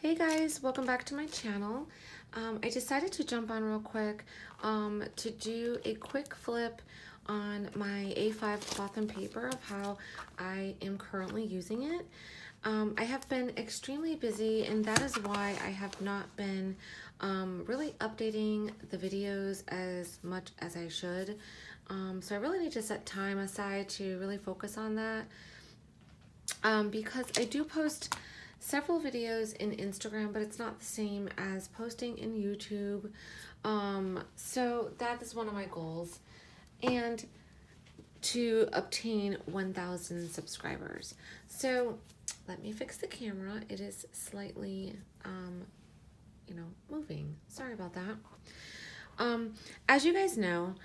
Hey guys, welcome back to my channel. I decided to jump on real quick to do a quick flip on my A5 cloth and paper of how I am currently using it. I have been extremely busy, and that is why I have not been really updating the videos as much as I should. So I really need to set time aside to really focus on that because I do post several videos in Instagram, but it's not the same as posting in YouTube. So that is one of my goals, and to obtain 1,000 subscribers. So let me fix the camera. It is slightly, moving. Sorry about that. As you guys know,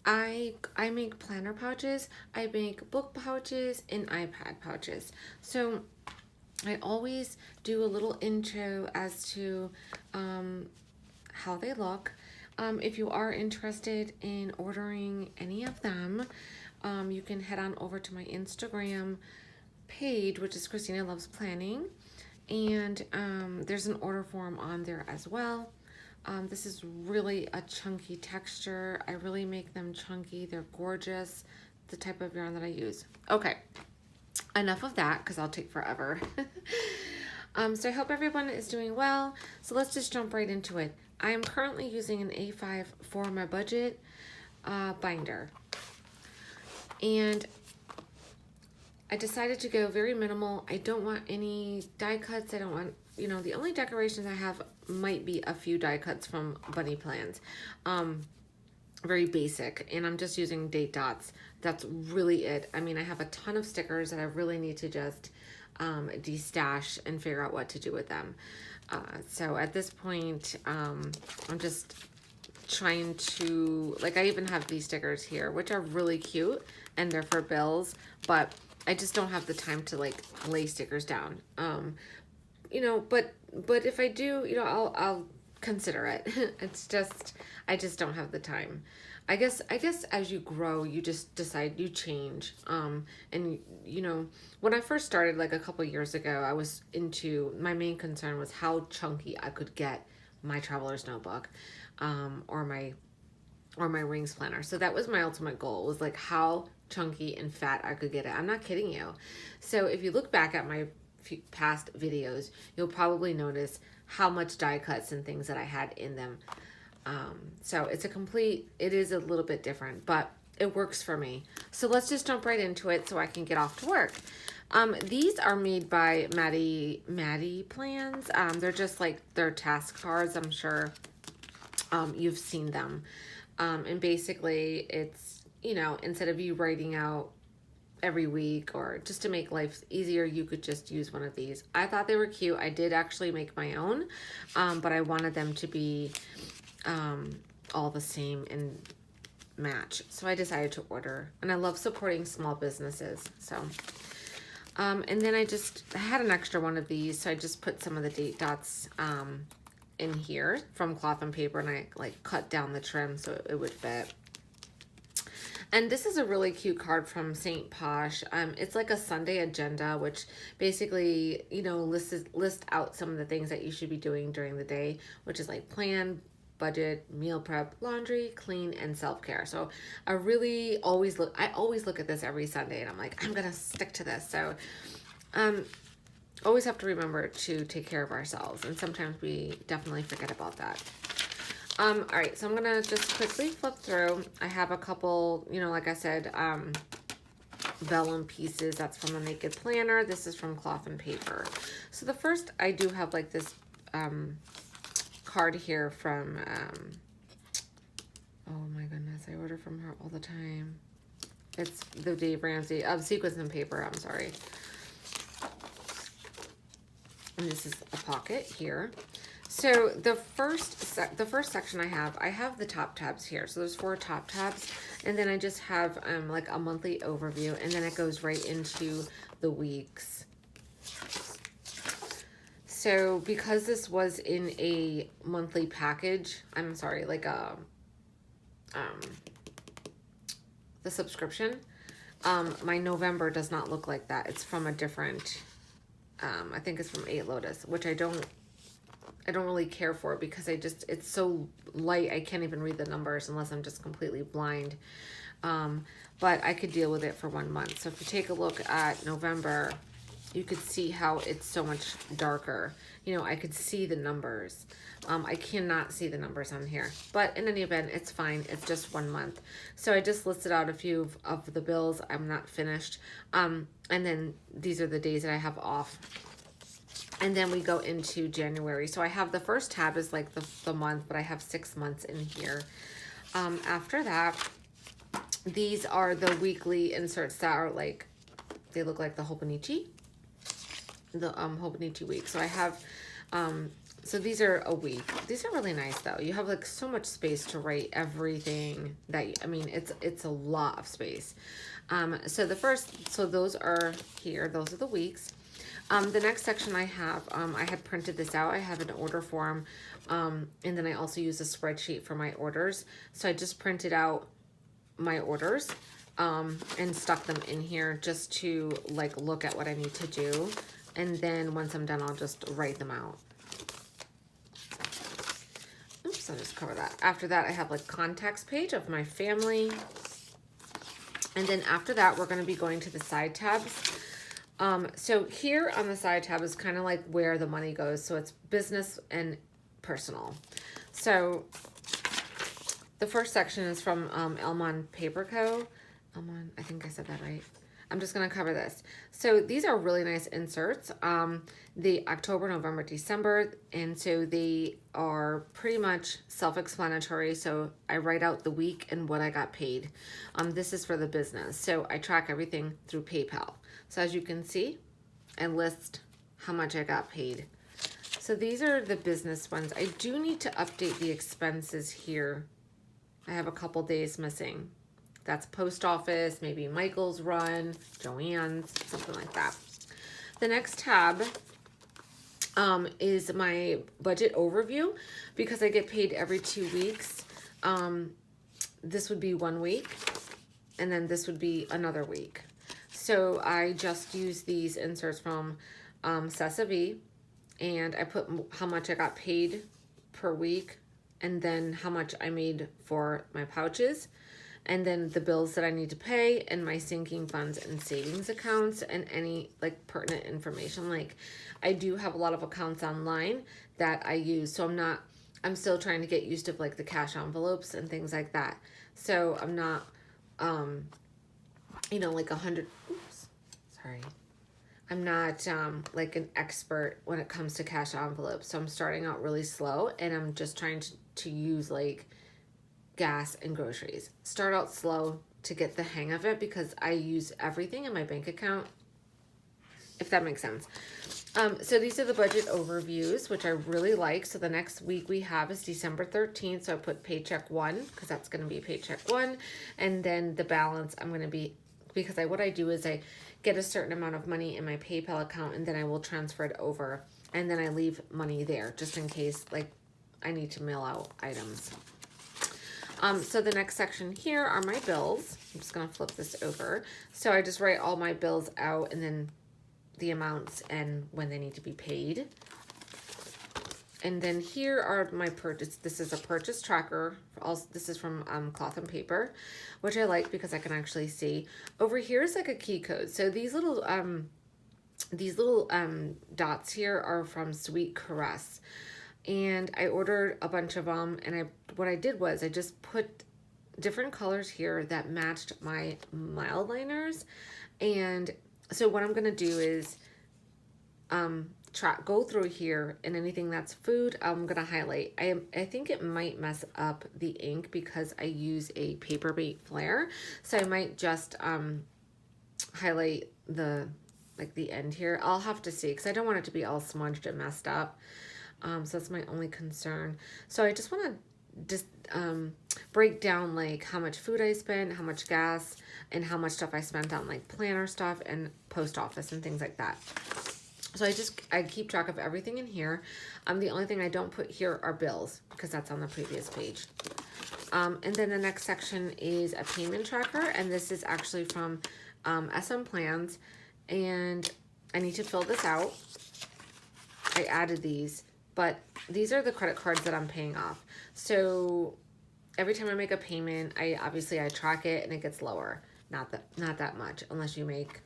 I make planner pouches, I make book pouches, and iPad pouches. So I always do a little intro as to how they look. If you are interested in ordering any of them, you can head on over to my Instagram page, which is Christina Loves Planning, and there's an order form on there as well. This is really a chunky texture. I really make them chunky. They're gorgeous, the type of yarn that I use. Okay, enough of that because I'll take forever. So I hope everyone is doing well. So let's just jump right into it. I am currently using an A5 for my budget binder. And I decided to go very minimal. I don't want any die cuts. I don't want, the only decorations I have might be a few die cuts from Bunny Plans. Very basic, and I'm just using date dots. That's really it. I mean, I have a ton of stickers that I really need to just destash and figure out what to do with them. So at this point, I'm just trying to, like, I even have these stickers here, which are really cute, and they're for bills, but I just don't have the time to, like, lay stickers down. But if I do, I'll consider it. It's just, I just don't have the time. I guess as you grow, you just decide, you change. And when I first started, like a couple years ago, my main concern was how chunky I could get my traveler's notebook, or my rings planner. So that was my ultimate goal, was like how chunky and fat I could get it. I'm not kidding you. So if you look back at my past videos, you'll probably notice how much die cuts and things that I had in them. So it is a little bit different, but it works for me. So let's just jump right into it so I can get off to work. These are made by Maddie Plans. They're just like their task cards. I'm sure you've seen them. And basically it's, instead of you writing out every week, or just to make life easier, you could just use one of these. I thought they were cute. I did actually make my own, but I wanted them to be all the same and match. So I decided to order, and I love supporting small businesses. So, and then I had an extra one of these, so I just put some of the date dots in here from cloth and paper, and I like cut down the trim so it would fit. And this is a really cute card from St. Posh. It's like a Sunday agenda, which basically, list out some of the things that you should be doing during the day, which is like plan, budget, meal prep, laundry, clean, and self-care. So I always look at this every Sunday, and I'm like, I'm going to stick to this. So always have to remember to take care of ourselves. And sometimes we definitely forget about that. All right, so I'm gonna just quickly flip through. I have a couple, like I said, vellum pieces. That's from the Naked Planner. This is from Cloth and Paper. So the first, I do have like this card here from, oh my goodness, I order from her all the time. It's the Dave Ramsey, Sequins and Paper, I'm sorry. And this is a pocket here. So the first section I have the top tabs here. So there's 4 top tabs, and then I just have like a monthly overview, and then it goes right into the weeks. So because this was in a monthly package, I'm sorry, like the subscription, my November does not look like that. It's from a different, I think it's from 8 Lotus, which I don't I don't really care for it because it's so light. I can't even read the numbers unless I'm just completely blind. But I could deal with it for 1 month. So if you take a look at November, you could see how it's so much darker. You know, I could see the numbers. I cannot see the numbers on here, but in any event, it's fine. It's just 1 month. So I just listed out a few of the bills. I'm not finished. And then these are the days that I have off. And then we go into January. So I have the first tab is like the month, but I have 6 months in here. After that, these are the weekly inserts that are like, they look like the Hobonichi. The Hobonichi week. So I have, so these are a week. These are really nice though. You have like so much space to write everything that, I mean, it's a lot of space. So those are here. Those are the weeks. The next section I have, I had printed this out. I have an order form, and then I also use a spreadsheet for my orders. So I just printed out my orders, and stuck them in here just to like look at what I need to do. And then once I'm done, I'll just write them out. Oops, I'll just cover that. After that, I have like contacts page of my family. And then after that, we're going to be going to the side tabs. So here on the side tab is kind of like where the money goes. So it's business and personal. So the first section is from Elmon Paper Co. Elmon, I think I said that right. I'm just going to cover this. So these are really nice inserts. The October, November, December. And so they are pretty much self-explanatory. So I write out the week and what I got paid. This is for the business. So I track everything through PayPal. So as you can see, I list how much I got paid. So these are the business ones. I do need to update the expenses here. I have a couple days missing. That's post office, maybe Michael's run, Joann's, something like that. The next tab is my budget overview because I get paid every 2 weeks. This would be 1 week, and then this would be another week. So I just use these inserts from Sesavi, and I put how much I got paid per week, and then how much I made for my pouches, and then the bills that I need to pay, and my sinking funds and savings accounts, and any like pertinent information. Like I do have a lot of accounts online that I use, so I'm still trying to get used to like the cash envelopes and things like that. So I'm not, you know, like 100, oops, sorry. I'm not like an expert when it comes to cash envelopes. So I'm starting out really slow, and I'm just trying to use like gas and groceries. Start out slow to get the hang of it because I use everything in my bank account, if that makes sense. So these are the budget overviews, which I really like. So the next week we have is December 13th. So I put paycheck 1 because that's going to be paycheck 1. And then the balance I'm going to be, because what I do is I get a certain amount of money in my PayPal account, and then I will transfer it over. And then I leave money there just in case like I need to mail out items. So the next section here are my bills. I'm just going to flip this over. So I just write all my bills out and then the amounts and when they need to be paid. And then here are my purchase. This is a purchase tracker. Also, this is from Cloth and Paper, which I like because I can actually see. Over here is like a key code. So these little dots here are from Sweet Caress. And I ordered a bunch of them, and what I did was I just put different colors here that matched my mild liners. And so what I'm gonna do is go through here, and anything that's food I'm gonna highlight. I think it might mess up the ink because I use a Paperbait Flare, so I might just highlight the end here. I'll have to see because I don't want it to be all smudged and messed up. So that's my only concern. So I just want to break down like how much food I spent, how much gas, and how much stuff I spent on like planner stuff and post office and things like that. So I keep track of everything in here. The only thing I don't put here are bills because that's on the previous page. And then the next section is a payment tracker, and this is actually from SM Plans, and I need to fill this out. I added these, but these are the credit cards that I'm paying off. So every time I make a payment, I track it and it gets lower. Not that much unless you make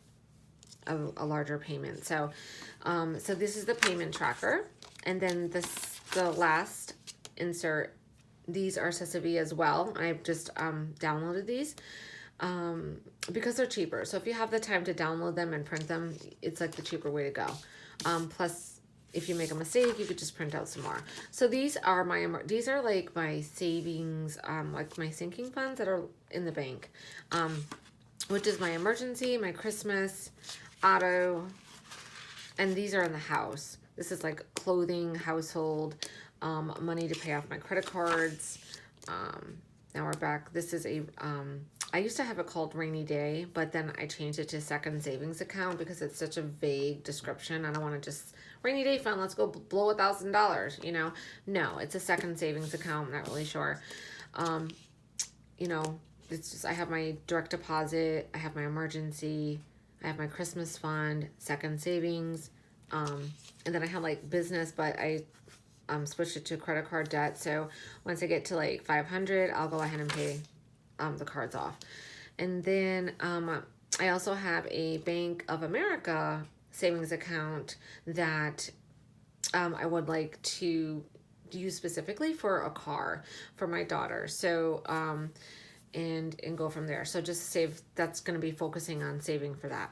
a larger payment. So so this is the payment tracker, and then the last insert. These are Sesavi as well. I've just downloaded these because they're cheaper. So if you have the time to download them and print them, it's like the cheaper way to go. Plus, if you make a mistake, you could just print out some more. So these are like my savings, like my sinking funds that are in the bank, which is my emergency, my Christmas, auto, and these are in the house. This is like clothing, household, money to pay off my credit cards. Now we're back. This is I used to have it called rainy day, but then I changed it to second savings account because it's such a vague description. I don't want to just rainy day fund, let's go blow $1,000, you know? No, it's a second savings account. I'm not really sure. You know, it's just, I have my direct deposit, I have my emergency, I have my Christmas fund, second savings, and then I have like business, but I switched it to credit card debt. So once I get to like 500, I'll go ahead and pay the cards off. And then I also have a Bank of America savings account that I would like to use specifically for a car for my daughter. So and go from there. So just save, that's going to be focusing on saving for that.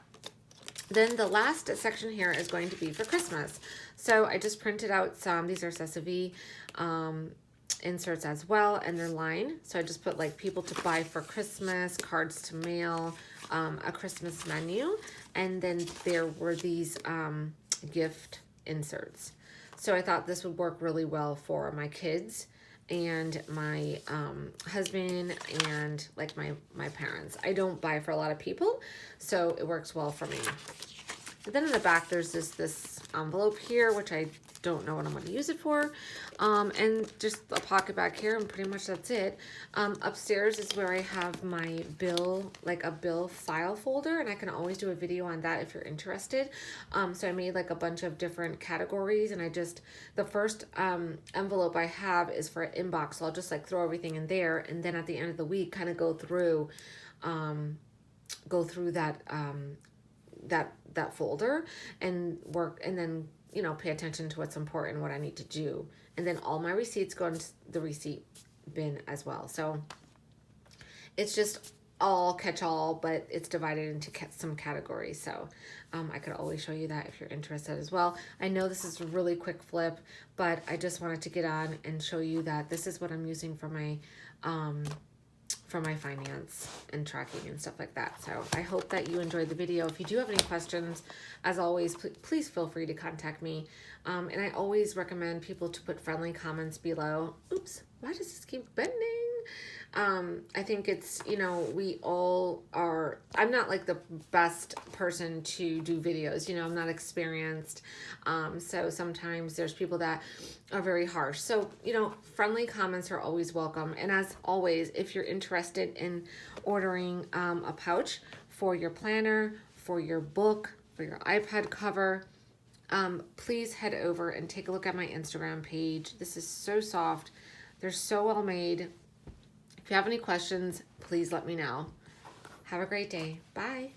Then the last section here is going to be for Christmas. So I just printed out some, these are Sesavi inserts as well, and they're lined. So I just put like people to buy for Christmas, cards to mail, a Christmas menu, and then there were these gift inserts. So I thought this would work really well for my kids and my husband and like my parents. I don't buy for a lot of people, so it works well for me. And then in the back, there's this envelope here, which I don't know what I'm going to use it for, and just a pocket back here, and pretty much that's it. Upstairs is where I have my bill, like a bill file folder, and I can always do a video on that if you're interested. So I made like a bunch of different categories, and the first envelope I have is for inbox, so I'll just like throw everything in there, and then at the end of the week kind of go through that folder and work, and then, you know, pay attention to what's important, what I need to do. And then all my receipts go into the receipt bin as well. So it's just all catch-all, but it's divided into some categories. So I could always show you that if you're interested as well. I know this is a really quick flip, but I just wanted to get on and show you that this is what I'm using for my finance and tracking and stuff like that. So I hope that you enjoyed the video. If you do have any questions, as always, please feel free to contact me. And I always recommend people to put friendly comments below. Oops, why does this keep bending? I think it's, you know, we all are, I'm not like the best person to do videos, you know, I'm not experienced. So sometimes there's people that are very harsh. So, you know, friendly comments are always welcome. And as always, if you're interested in ordering a pouch for your planner, for your book, for your iPad cover, please head over and take a look at my Instagram page. This is so soft. They're so well made. If you have any questions, please let me know. Have a great day. Bye.